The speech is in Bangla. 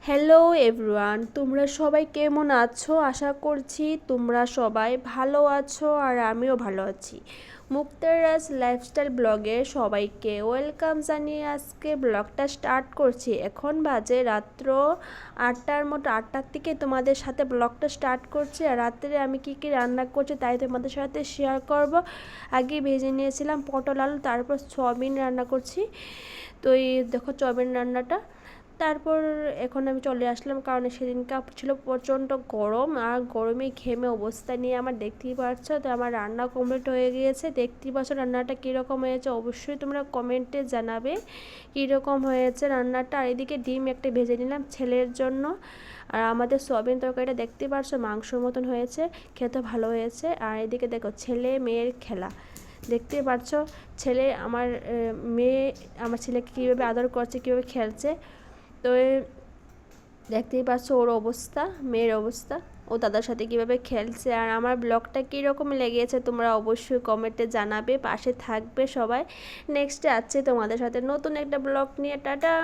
হ্যালো এভরিওয়ান, তোমরা সবাই কেমন আছো? আশা করছি তোমরা সবাই ভালো আছো আর আমিও ভালো আছি। মুক্তার রাজ লাইফস্টাইল ব্লগে সবাইকে ওয়েলকাম জানিয়ে আজকে ব্লগটা স্টার্ট করছি। এখন বাজে রাত্র 8টার মতো, 8টার থেকে তোমাদের সাথে ব্লগটা স্টার্ট করছি। আর রাত্রে আমি কি রান্না করছি তাই তোমাদের সাথে শেয়ার করব। আগে ভেজে নিয়েছিলাম পটল আলু, তারপর সয়াবিন রান্না করছি। তো এই দেখো সয়াবিন রান্নাটা। তারপর এখন আমি চলে আসলাম, কারণ সেদিনটা ছিল প্রচণ্ড গরম আর গরমে ঘেমে অবস্থা নিয়ে আমার, দেখতেই পাচ্ছ। তো আমার রান্না কমপ্লিট হয়ে গিয়েছে, দেখতেই পাচ্ছ রান্নাটা কীরকম হয়েছে। অবশ্যই তোমরা কমেন্টে জানাবে কীরকম হয়েছে রান্নাটা। আর এদিকে ডিম একটা ভেজে নিলাম ছেলের জন্য। আর আমাদের সয়াবিন তরকারিটা দেখতে পাচ্ছ মাংসর মতন হয়েছে, খেতে ভালো হয়েছে। আর এদিকে দেখো ছেলে মেয়ের খেলা, দেখতে পাচ্ছ ছেলে আমার মেয়ে আমার ছেলেকে কীভাবে আদর করছে, কীভাবে খেলছে। তো দেখতেই পাচ্ছ ওর অবস্থা, মেয়ের অবস্থা, ও দাদার সাথে কীভাবে খেলছে। আর আমার ব্লগটা কীরকম লেগেছে তোমরা অবশ্যই কমেন্টে জানাবে, পাশে থাকবে সবাই। নেক্সটে আছে তোমাদের সাথে নতুন একটা ব্লগ নিয়ে। টাটা।